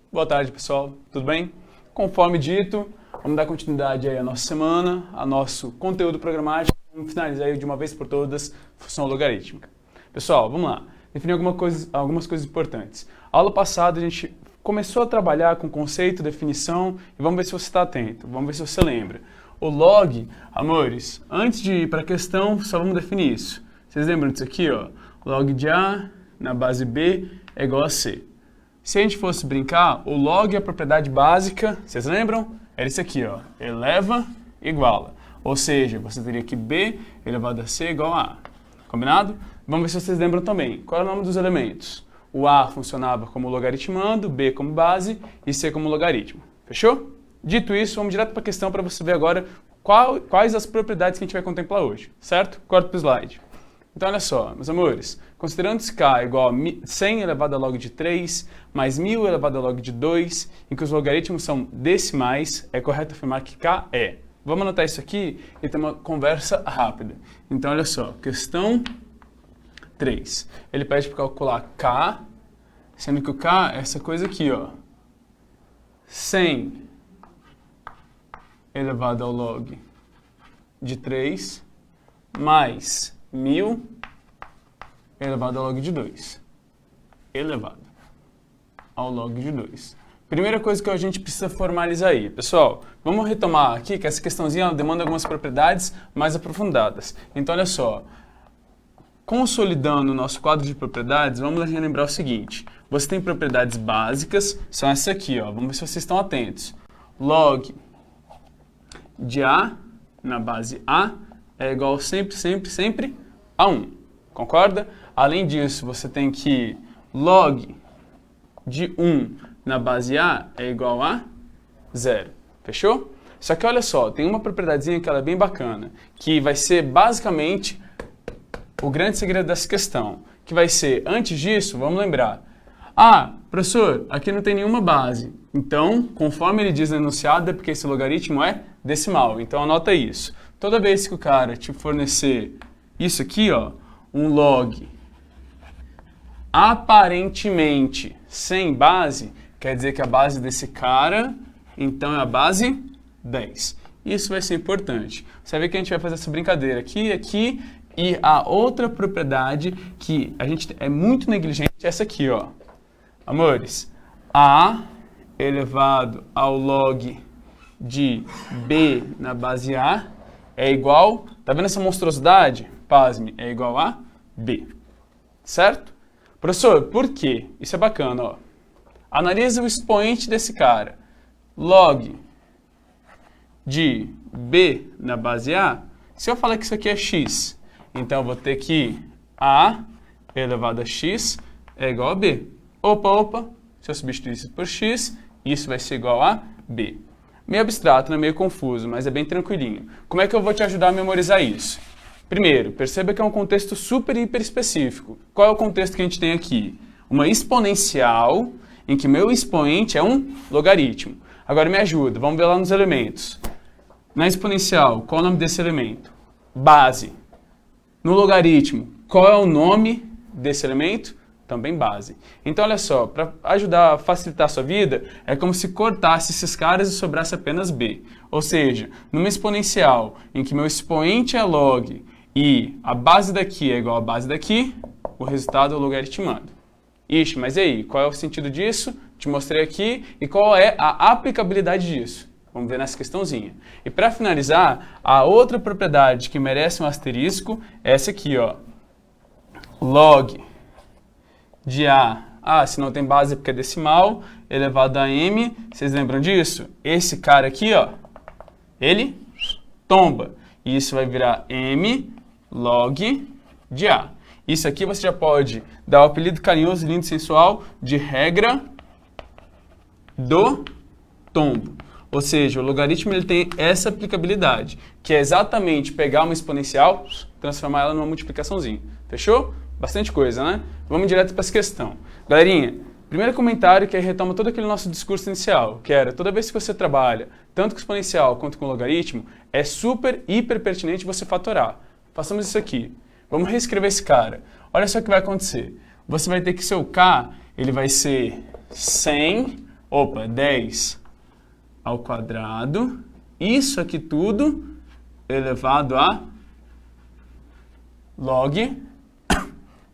Boa tarde, pessoal. Tudo bem? Conforme dito, vamos dar continuidade aí à nossa semana, ao nosso conteúdo programático. Vamos finalizar aí de uma vez por todas a função logarítmica. Pessoal, vamos lá. Definir algumas coisas importantes. A aula passada a gente começou a trabalhar com conceito, definição, e vamos ver se você está atento, vamos ver se você lembra. O log, amores, antes de ir para a questão, só vamos definir isso. Vocês lembram disso aqui, ó? Log de A na base B é igual a C. Se a gente fosse brincar, o log é a propriedade básica, vocês lembram? Era isso aqui, ó, eleva, iguala. Ou seja, você teria que B elevado a C é igual a A. Combinado? Vamos ver se vocês lembram também. Qual é o nome dos elementos? O A funcionava como logaritmando, B como base e C como logaritmo. Fechou? Dito isso, vamos direto para a questão para você ver agora quais as propriedades que a gente vai contemplar hoje, certo? Corta para o slide. Então, olha só, meus amores, considerando que K é igual a 100 elevado a log de 3, mais 1000 elevado a log de 2, em que os logaritmos são decimais, é correto afirmar que K é. Vamos anotar isso aqui e ter uma conversa rápida. Então, olha só, questão 3. Ele pede para calcular K, sendo que o K é essa coisa aqui, ó. 100 elevado ao log de 3, mais 1000 elevado ao log de 2. Elevado ao log de 2. Primeira coisa que a gente precisa formalizar aí. Pessoal, vamos retomar aqui que essa questãozinha ela demanda algumas propriedades mais aprofundadas. Então, olha só. Consolidando o nosso quadro de propriedades, vamos relembrar o seguinte. Você tem propriedades básicas, são essas aqui, ó. Vamos ver se vocês estão atentos. Log de A na base A é igual sempre a 1. Concorda? Além disso, você tem que log de 1 na base A é igual a 0. Fechou? Só que olha só, tem uma propriedadezinha que ela é bem bacana, que vai ser basicamente o grande segredo dessa questão, que vai ser, antes disso, vamos lembrar. Ah, professor, aqui não tem nenhuma base. Então, conforme ele diz no enunciado, é porque esse logaritmo é decimal. Então, anota isso. Toda vez que o cara te fornecer isso aqui, ó, um log aparentemente sem base, quer dizer que a base desse cara, então, é a base 10. Isso vai ser importante. Você vai ver que a gente vai fazer essa brincadeira aqui, e a outra propriedade que a gente é muito negligente é essa aqui, ó. Amores, A elevado ao log de B na base A é igual, tá vendo essa monstruosidade? Pasme, é igual a B. Certo? Professor, por quê? Isso é bacana, ó. Analisa o expoente desse cara. Log de B na base A, se eu falar que isso aqui é x, então eu vou ter que A elevado a x é igual a B. Opa, se eu substituir isso por x, isso vai ser igual a B. Meio abstrato, né? Meio confuso, mas é bem tranquilinho. Como é que eu vou te ajudar a memorizar isso? Primeiro, perceba que é um contexto super hiper específico. Qual é o contexto que a gente tem aqui? Uma exponencial em que meu expoente é um logaritmo. Agora me ajuda, vamos ver lá nos elementos. Na exponencial, qual é o nome desse elemento? Base. No logaritmo, qual é o nome desse elemento? Também base. Então, olha só, para ajudar a facilitar a sua vida, é como se cortasse esses caras e sobrasse apenas B. Ou seja, numa exponencial em que meu expoente é log e a base daqui é igual à base daqui, o resultado é o logaritmando. Ixi, mas e aí, qual é o sentido disso? Te mostrei aqui. E qual é a aplicabilidade disso? Vamos ver nessa questãozinha. E para finalizar, a outra propriedade que merece um asterisco é essa aqui, ó. Log de A, se não tem base porque é decimal, elevado a M, vocês lembram disso? Esse cara aqui, ó, ele tomba. E isso vai virar M log de A. Isso aqui você já pode dar o apelido carinhoso, lindo e sensual de regra do tombo. Ou seja, o logaritmo ele tem essa aplicabilidade, que é exatamente pegar uma exponencial, transformar ela numa multiplicaçãozinha. Fechou? Bastante coisa, né? Vamos direto para essa questão. Galerinha, primeiro comentário que aí retoma todo aquele nosso discurso inicial, que era, toda vez que você trabalha, tanto com exponencial quanto com logaritmo, é super, hiper pertinente você fatorar. Façamos isso aqui. Vamos reescrever esse cara. Olha só o que vai acontecer. Você vai ter que seu K, ele vai ser 100 Opa, 10 ao quadrado, isso aqui tudo elevado a log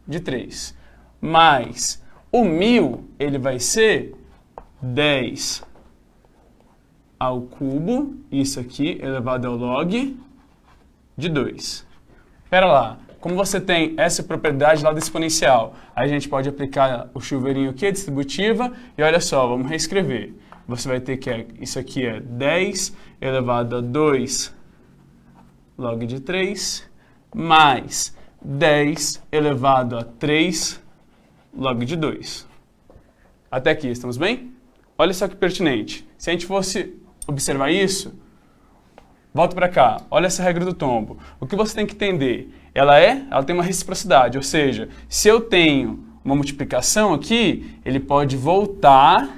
de 3. Mais o 1.000, ele vai ser 10 ao cubo, isso aqui elevado ao log de 2. Espera lá, como você tem essa propriedade lá do exponencial, a gente pode aplicar o chuveirinho aqui, a distributiva, e olha só, vamos reescrever. Você vai ter que, isso aqui é 10 elevado a 2 log de 3, mais 10 elevado a 3 log de 2. Até aqui, estamos bem? Olha só que pertinente. Se a gente fosse observar isso, volta para cá, olha essa regra do tombo. O que você tem que entender? Ela tem uma reciprocidade, ou seja, se eu tenho uma multiplicação aqui, ele pode voltar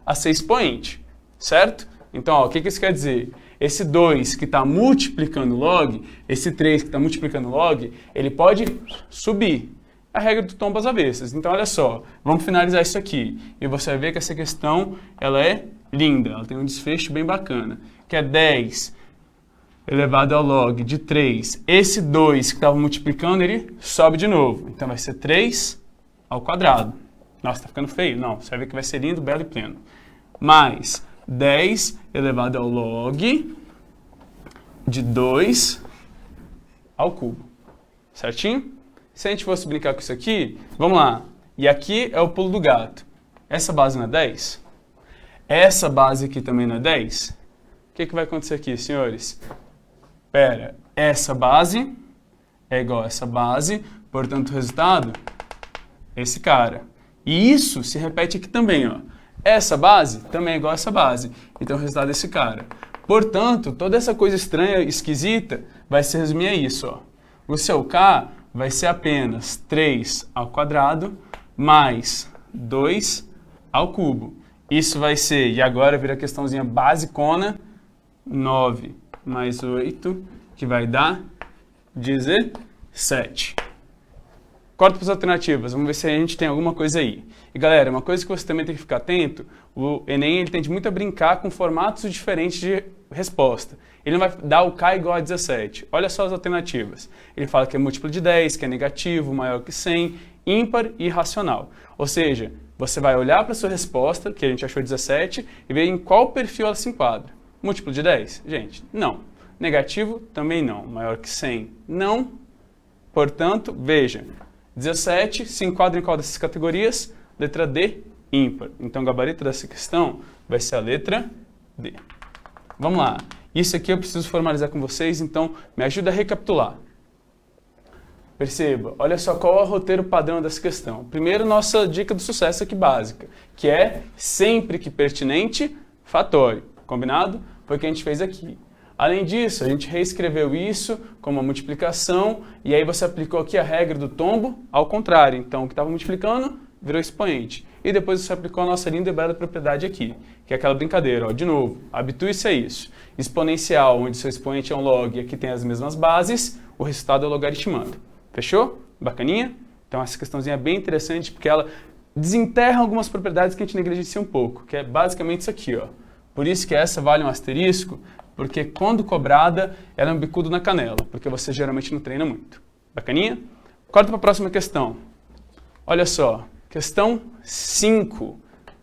a ser expoente, certo? Então, ó, o que isso quer dizer? Esse 2 que está multiplicando log, esse 3 que está multiplicando log, ele pode subir. A regra do tombo às avessas. Então, olha só, vamos finalizar isso aqui. E você vai ver que essa questão, ela é linda, ela tem um desfecho bem bacana, que é 10 elevado ao log de 3. Esse 2 que estava multiplicando, ele sobe de novo. Então, vai ser 3 ao quadrado. Nossa, tá ficando feio? Não, você vai ver que vai ser lindo, belo e pleno. Mais 10 elevado ao log de 2 ao cubo. Certinho? Se a gente fosse brincar com isso aqui, vamos lá. E aqui é o pulo do gato. Essa base não é 10? Essa base aqui também não é 10? O que vai acontecer aqui, senhores? Pera, essa base é igual a essa base, portanto o resultado é esse cara. E isso se repete aqui também, ó. Essa base também é igual a essa base, então o resultado é esse cara. Portanto, toda essa coisa estranha, esquisita, vai se resumir a isso, ó. O seu K vai ser apenas 3 ao quadrado mais 2 ao cubo. Isso vai ser, e agora vira a questãozinha basicona, 9 mais 8, que vai dar 17. Corta para as alternativas, vamos ver se a gente tem alguma coisa aí. E galera, uma coisa que você também tem que ficar atento, o Enem ele tende muito a brincar com formatos diferentes de resposta. Ele não vai dar o K igual a 17. Olha só as alternativas. Ele fala que é múltiplo de 10, que é negativo, maior que 100, ímpar e irracional. Ou seja, você vai olhar para a sua resposta, que a gente achou 17, e ver em qual perfil ela se enquadra. Múltiplo de 10? Gente, não. Negativo? Também não. Maior que 100? Não. Portanto, veja, 17 se enquadra em qual dessas categorias? Letra D, ímpar. Então, o gabarito dessa questão vai ser a letra D. Vamos lá. Isso aqui eu preciso formalizar com vocês, então me ajuda a recapitular. Perceba, olha só qual é o roteiro padrão dessa questão. Primeiro, nossa dica do sucesso aqui básica, que é sempre que pertinente, fatório. Combinado? Foi o que a gente fez aqui. Além disso, a gente reescreveu isso como uma multiplicação, e aí você aplicou aqui a regra do tombo ao contrário. Então, o que estava multiplicando virou expoente. E depois você aplicou a nossa linda e bela propriedade aqui, que é aquela brincadeira. Ó, de novo, habitue-se a isso. Exponencial, onde seu expoente é um log e aqui tem as mesmas bases, o resultado é o logaritmando. Fechou? Bacaninha? Então, essa questãozinha é bem interessante, porque ela desenterra algumas propriedades que a gente negligencia um pouco, que é basicamente isso aqui, ó. Por isso que essa vale um asterisco, porque quando cobrada, ela é um bicudo na canela, porque você geralmente não treina muito. Bacaninha? Corta para a próxima questão. Olha só, questão 5.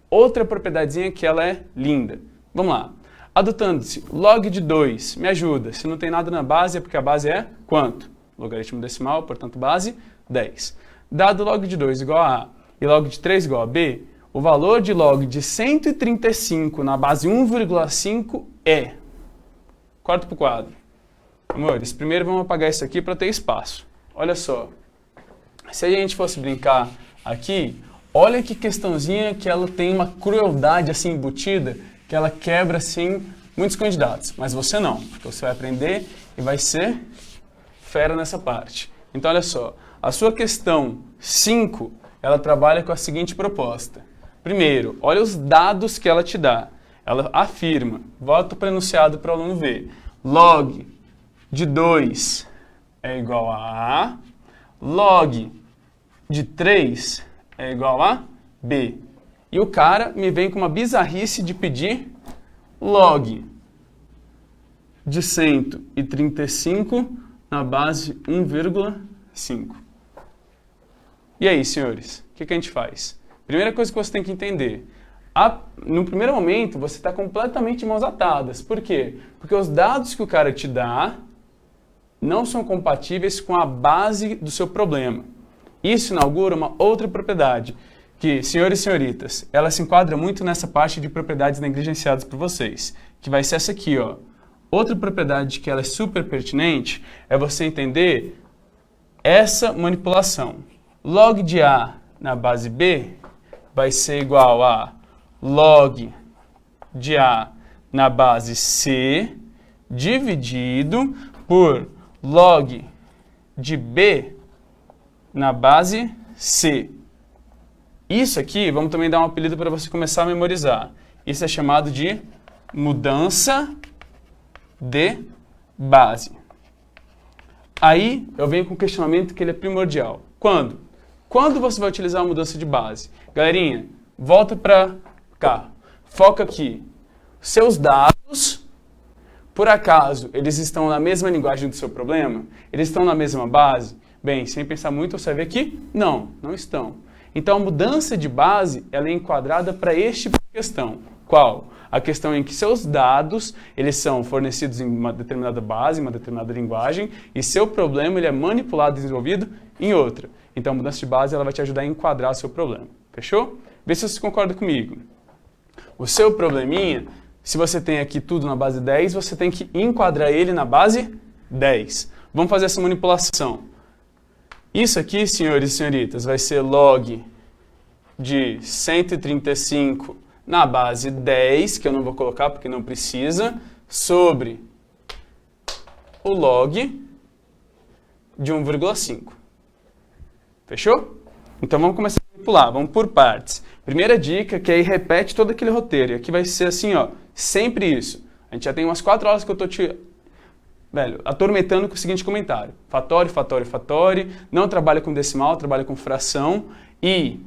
Outra propriedadezinha que ela é linda. Vamos lá. Adotando-se log de 2, me ajuda. Se não tem nada na base, é porque a base é quanto? Logaritmo decimal, portanto, base 10. Dado log de 2 igual a A e log de 3 igual a B, o valor de log de 135 na base 1,5 é... Corta para o quadro. Amores, primeiro vamos apagar isso aqui para ter espaço. Olha só. Se a gente fosse brincar aqui, olha que questãozinha que ela tem uma crueldade assim embutida, que ela quebra assim muitos candidatos. Mas você não, porque você vai aprender e vai ser fera nessa parte. Então olha só, a sua questão 5, ela trabalha com a seguinte proposta. Primeiro, olha os dados que ela te dá. Ela afirma, volta para o enunciado para o aluno ver, log de 2 é igual a A, log de 3 é igual a B. E o cara me vem com uma bizarrice de pedir log de 135 na base 1,5. E aí, senhores, o que a gente faz? Primeira coisa que você tem que entender, no primeiro momento você está completamente de mãos atadas. Por quê? Porque os dados que o cara te dá não são compatíveis com a base do seu problema. Isso inaugura uma outra propriedade, que, senhores e senhoritas, ela se enquadra muito nessa parte de propriedades negligenciadas por vocês, que vai ser essa aqui, ó. Outra propriedade que ela é super pertinente é você entender essa manipulação. Log de A na base B vai ser igual a log de A na base C dividido por log de B na base C. Isso aqui, vamos também dar um apelido para você começar a memorizar. Isso é chamado de mudança de base. Aí eu venho com um questionamento que ele é primordial. Quando? Quando você vai utilizar a mudança de base? Galerinha, volta para cá. Foca aqui. Seus dados, por acaso, eles estão na mesma linguagem do seu problema? Eles estão na mesma base? Bem, sem pensar muito, você vai ver que não estão. Então, a mudança de base ela é enquadrada para este tipo de questão. Qual? A questão em que seus dados eles são fornecidos em uma determinada base, em uma determinada linguagem, e seu problema ele é manipulado e desenvolvido em outra. Então, a mudança de base ela vai te ajudar a enquadrar o seu problema. Fechou? Vê se você concorda comigo. O seu probleminha, se você tem aqui tudo na base 10, você tem que enquadrar ele na base 10. Vamos fazer essa manipulação. Isso aqui, senhores e senhoritas, vai ser log de 135 na base 10, que eu não vou colocar porque não precisa, sobre o log de 1,5. Fechou? Então vamos começar a manipular, vamos por partes. Primeira dica, que aí repete todo aquele roteiro. E aqui vai ser assim, ó, sempre isso. A gente já tem umas 4 aulas que eu tô te atormentando com o seguinte comentário. Fatório, fatório, fatório. Não trabalha com decimal, trabalha com fração. E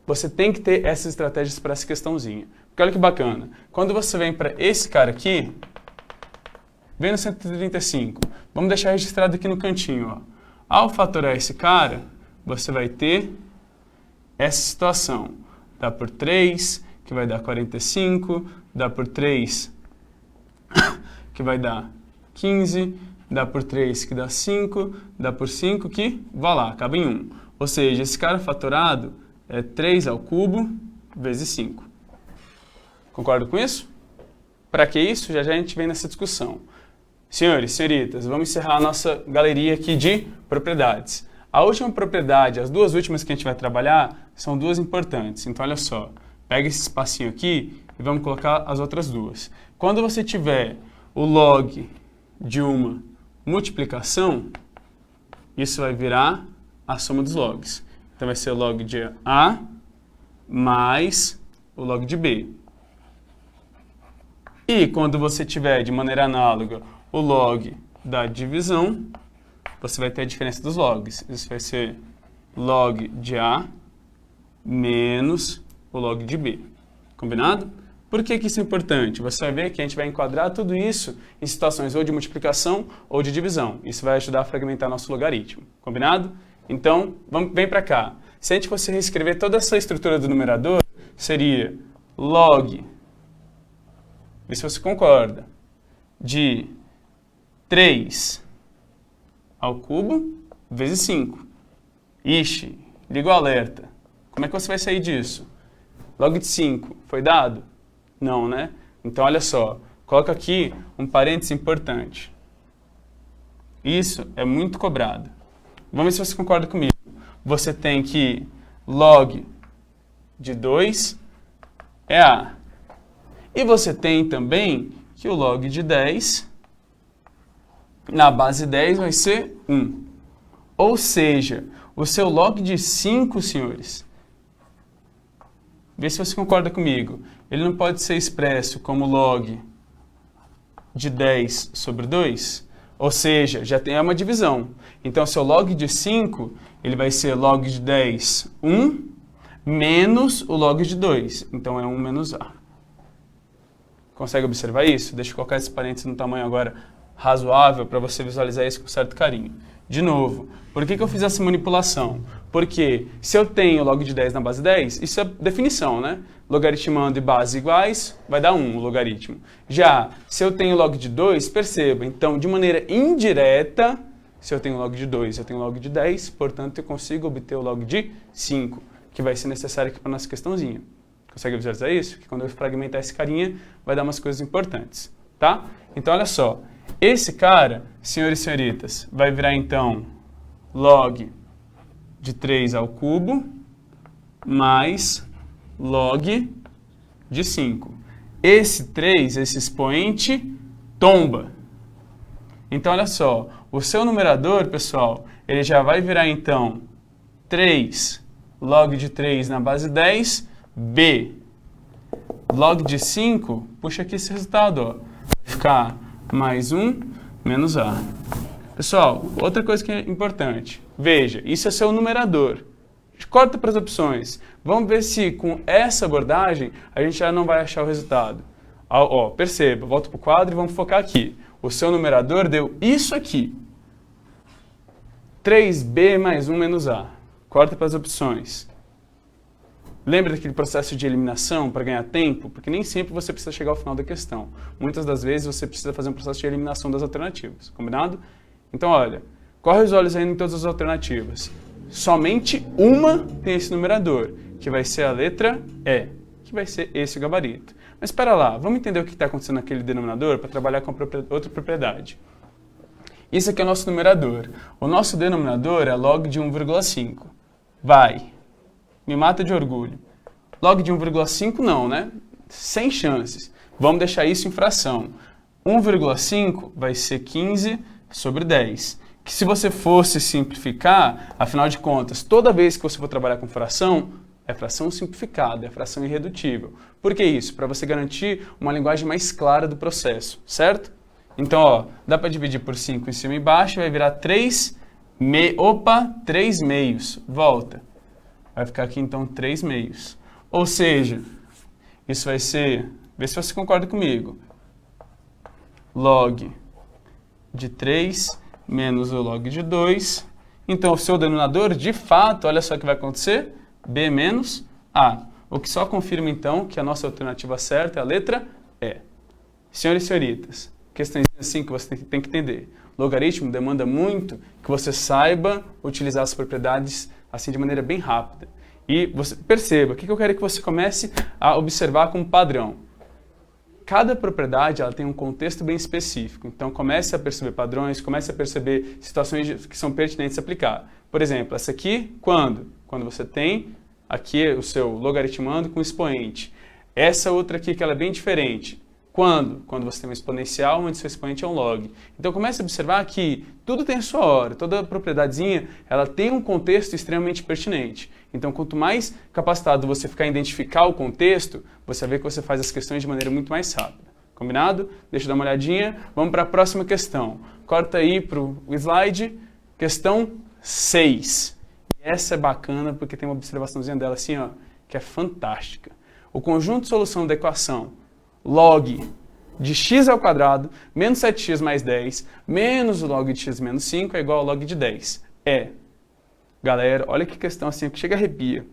você tem que ter essas estratégias para essa questãozinha. Porque olha que bacana. Quando você vem para esse cara aqui, vem no 135. Vamos deixar registrado aqui no cantinho. Ó. Ao fatorar esse cara, você vai ter essa situação. Dá por 3, que vai dar 45. Dá por 3, que vai dar 15. Dá por 3, que dá 5. Dá por 5, que vai lá, acaba em 1. Ou seja, esse cara fatorado é 3 ao cubo vezes 5. Concorda com isso? Para que isso? Já a gente vem nessa discussão. Senhores, senhoritas, vamos encerrar a nossa galeria aqui de propriedades. A última propriedade, as duas últimas que a gente vai trabalhar, são duas importantes. Então, olha só, pega esse espacinho aqui e vamos colocar as outras duas. Quando você tiver o log de uma multiplicação, isso vai virar a soma dos logs. Então, vai ser o log de A mais o log de B. E quando você tiver, de maneira análoga, o log da divisão, você vai ter a diferença dos logs. Isso vai ser log de A menos o log de B. Combinado? Por que isso é importante? Você vai ver que a gente vai enquadrar tudo isso em situações ou de multiplicação ou de divisão. Isso vai ajudar a fragmentar nosso logaritmo. Combinado? Então, vem para cá. Se a gente fosse reescrever toda essa estrutura do numerador, seria log, vê se você concorda, de 3 ao cubo vezes 5. Ixi, liga o alerta. Como é que você vai sair disso? Log de 5 foi dado? Não, né? Então, olha só, coloca aqui um parêntese importante. Isso é muito cobrado. Vamos ver se você concorda comigo. Você tem que log de 2 é A. E você tem também que o log de 10, na base 10, vai ser 1. Ou seja, o seu log de 5, senhores, vê se você concorda comigo, ele não pode ser expresso como log de 10 sobre 2? Ou seja, já tem uma divisão. Então, seu log de 5, ele vai ser log de 10, 1, menos o log de 2. Então, é 1 menos A. Consegue observar isso? Deixa eu colocar esse parênteses no tamanho agora razoável para você visualizar isso com certo carinho. De novo, por que eu fiz essa manipulação? Porque se eu tenho log de 10 na base 10, isso é definição, né? Logaritmando e base iguais, vai dar 1 o logaritmo. Já, se eu tenho log de 2, perceba, então, de maneira indireta, se eu tenho log de 2, eu tenho log de 10, portanto, eu consigo obter o log de 5, que vai ser necessário aqui para a nossa questãozinha. Consegue visualizar isso? Que quando eu fragmentar esse carinha, vai dar umas coisas importantes, tá? Então, olha só. Esse cara, senhores e senhoritas, vai virar, então, log de 3 ao cubo mais log de 5. Esse 3, esse expoente, tomba. Então, olha só. O seu numerador, pessoal, ele já vai virar, então, 3 log de 3 na base 10, B. Log de 5, puxa aqui esse resultado, ó. Vai ficar mais 1 menos A. Pessoal, outra coisa que é importante. Veja, isso é seu numerador. Corta para as opções. Vamos ver se com essa abordagem a gente já não vai achar o resultado. Ó, perceba, volta para o quadro e vamos focar aqui. O seu numerador deu isso aqui. 3B mais 1 menos A. Corta para as opções. Lembra daquele processo de eliminação para ganhar tempo? Porque nem sempre você precisa chegar ao final da questão. Muitas das vezes você precisa fazer um processo de eliminação das alternativas. Combinado? Então, olha, corre os olhos aí em todas as alternativas. Somente uma tem esse numerador, que vai ser a letra E, que vai ser esse o gabarito. Mas espera lá, vamos entender o que está acontecendo naquele denominador para trabalhar com outra propriedade. Isso aqui é o nosso numerador. O nosso denominador é log de 1,5. Vai. Me mata de orgulho. Log de 1,5 não, né? Sem chances. Vamos deixar isso em fração. 1,5 vai ser 15 sobre 10. Que se você fosse simplificar, afinal de contas, toda vez que você for trabalhar com fração, é fração simplificada, é fração irredutível. Por que isso? Para você garantir uma linguagem mais clara do processo, certo? Então, ó, dá para dividir por 5 em cima e embaixo, vai virar 3 meios. Volta. Vai ficar aqui, então, 3 meios. Ou seja, isso vai ser, vê se você concorda comigo, log de 3 menos o log de 2. Então, o seu denominador, de fato, olha só o que vai acontecer, B menos A. O que só confirma, então, que a nossa alternativa certa é a letra E. Senhores e senhoritas, questões assim que você tem que entender. Logaritmo demanda muito que você saiba utilizar as propriedades assim de maneira bem rápida. E você perceba, o que eu quero que você comece a observar como padrão. Cada propriedade ela tem um contexto bem específico, então comece a perceber padrões, comece a perceber situações que são pertinentes a aplicar. Por exemplo, essa aqui, quando? Quando você tem aqui o seu logaritmando com expoente. Essa outra aqui que ela é bem diferente. Quando? Quando você tem uma exponencial onde seu expoente é um log. Então comece a observar que tudo tem a sua hora, toda propriedadezinha ela tem um contexto extremamente pertinente. Então quanto mais capacitado você ficar em identificar o contexto, você vai ver que você faz as questões de maneira muito mais rápida. Combinado? Deixa eu dar uma olhadinha. Vamos para a próxima questão. Corta aí para o slide. Questão 6. E essa é bacana porque tem uma observaçãozinha dela assim, ó, que é fantástica. O conjunto de solução da equação log de x ao quadrado menos 7x mais 10 menos o log de x menos 5 é igual ao log de 10. Galera, olha que questão assim que chega a arrepia.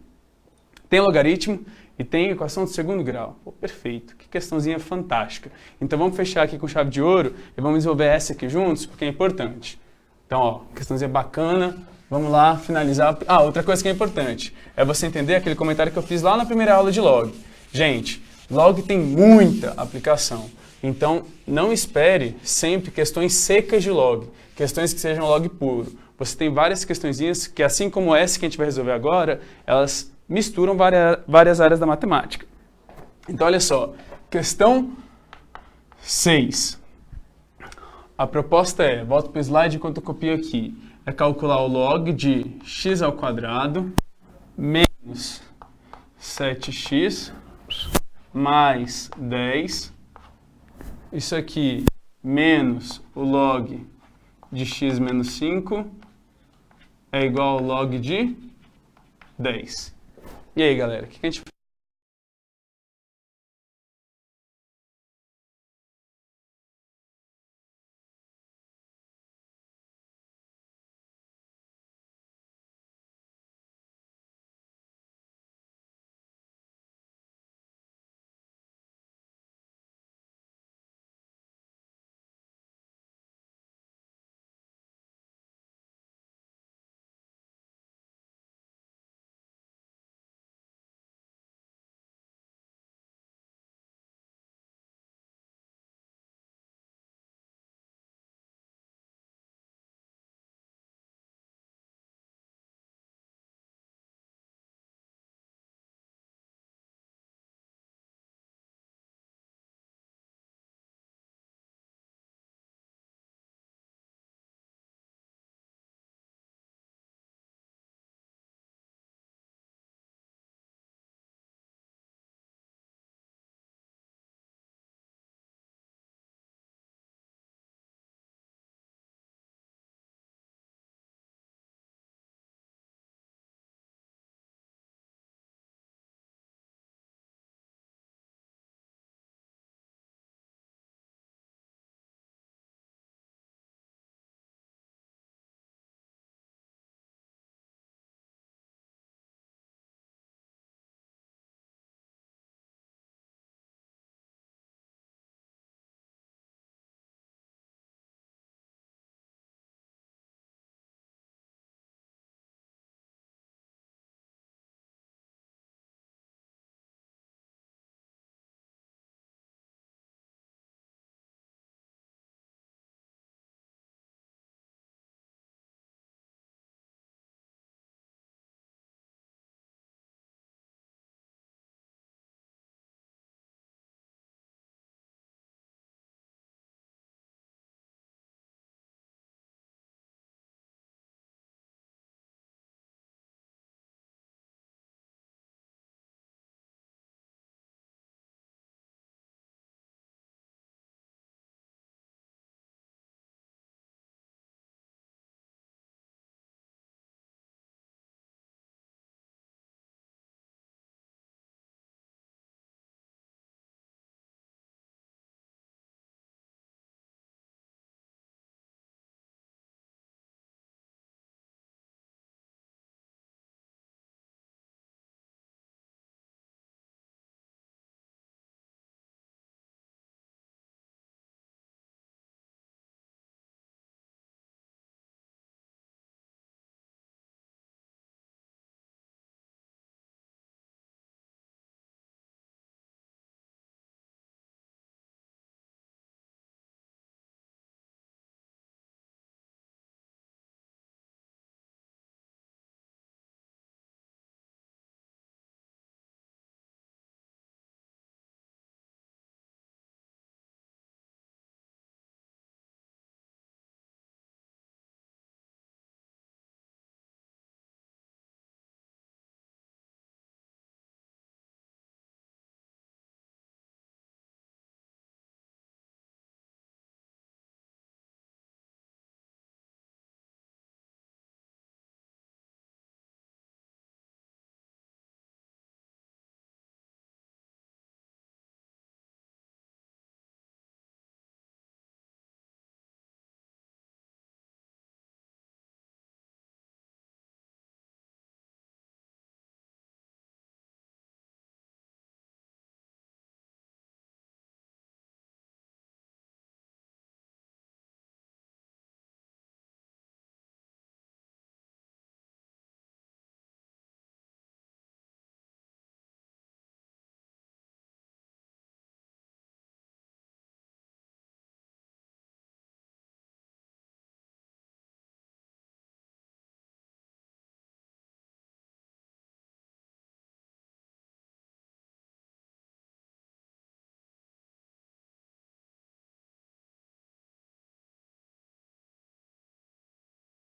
Tem logaritmo e tem equação de segundo grau. Perfeito, que questãozinha fantástica. Então vamos fechar aqui com chave de ouro e vamos desenvolver essa aqui juntos porque é importante. Então, ó, questãozinha bacana. Vamos lá, finalizar. Outra coisa que é importante é você entender aquele comentário que eu fiz lá na primeira aula de log. Gente, log tem muita aplicação, então não espere sempre questões secas de log, questões que sejam log puro. Você tem várias questõezinhas que, assim como essa que a gente vai resolver agora, elas misturam várias áreas da matemática. Então, olha só, questão 6. A proposta é, volto para o slide enquanto eu copio aqui, é calcular o log de x ao quadrado menos 7x mais 10, isso aqui, menos o log de x menos 5, é igual ao log de 10. E aí, galera, o que a gente